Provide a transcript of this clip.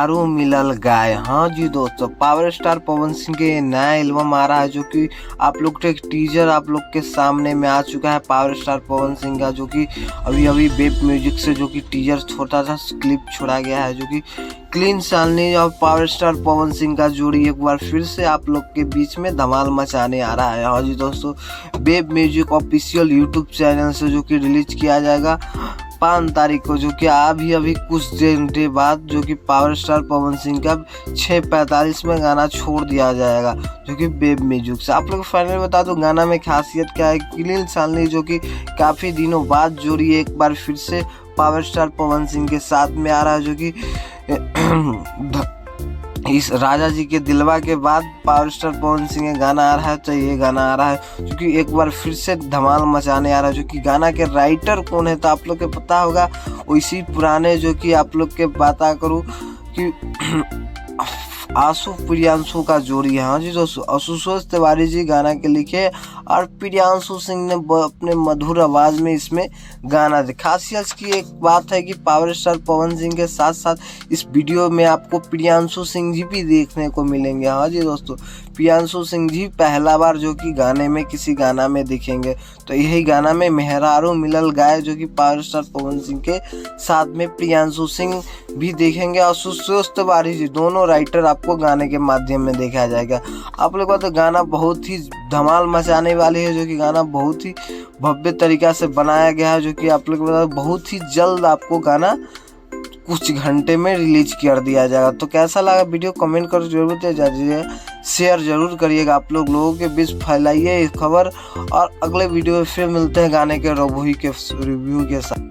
मेहरारू मिलल गाय। हाँ जी दोस्तों, पावर स्टार पवन सिंह के नया एल्बम आ रहा है, जो कि आप लोग के एक टीजर आप लोग के सामने में आ चुका है। पावर स्टार पवन सिंह का जो कि अभी वेब म्यूजिक से जो कि टीजर छोटा सा क्लिप छोड़ा गया है, जो कि क्लीन सालनी और पावर स्टार पवन सिंह का जोड़ी एक बार फिर से आप लोग के बीच में धमाल मचाने आ रहा है। हाँ जी दोस्तों, web music official YouTube channel से जो कि रिलीज किया जाएगा 5 तारीख को, जो कि अभी कुछ घंटे बाद जो कि पावर स्टार पवन सिंह का 6:45 में गाना छोड़ दिया जाएगा, जो कि वेब म्यूजिक से। आप लोग फाइनली बता दो गाना में खासियत क्या है। क्लीन सालनी जो कि काफ़ी दिनों बाद जोड़ी एक बार फिर से पावर स्टार पवन सिंह के साथ में आ रहा है, जो कि इस राजा जी के दिलवा के बाद पावर स्टार पवन सिंह का गाना आ रहा है। तो ये गाना आ रहा है जो कि एक बार फिर से धमाल मचाने आ रहा है। जो कि गाना के राइटर कौन है तो आप लोग को पता होगा, वैसी पुराने जो कि आप लोग के बात करूँ कि आशु प्रियांशु का जोड़ी है। हाँ जी दोस्तों, आशुतोष तिवारी जी गाना के लिखे और प्रियांशु सिंह ने अपने मधुर आवाज़ में इसमें गाना दे। खासियत की एक बात है कि पावर स्टार पवन सिंह के साथ साथ इस वीडियो में आपको प्रियांशु सिंह जी भी देखने को मिलेंगे। हाँ जी दोस्तों, प्रियांशु सिंह जी पहला बार जो कि गाने में किसी गाना में दिखेंगे। तो यही गाना में मेहरारू मिलल गाय, जो कि पावर स्टार पवन सिंह के साथ में प्रियांशु सिंह भी देखेंगे और आशुतोष तिवारी जी, दोनों राइटर आपको गाने के माध्यम में देखा जाएगा। आप लोगों को तो गाना बहुत ही धमाल मचाने वाली है, जो कि गाना बहुत ही भव्य तरीका से बनाया गया है, जो कि आप लोग को बहुत ही जल्द आपको गाना कुछ घंटे में रिलीज कर दिया जाएगा। तो कैसा लगा वीडियो कमेंट कर जरूर दीजिए, शेयर जरूर करिएगा। आप लोगों के बीच फैलाइए इस खबर, और अगले वीडियो में फिर मिलते हैं गाने के रिव्यू के साथ।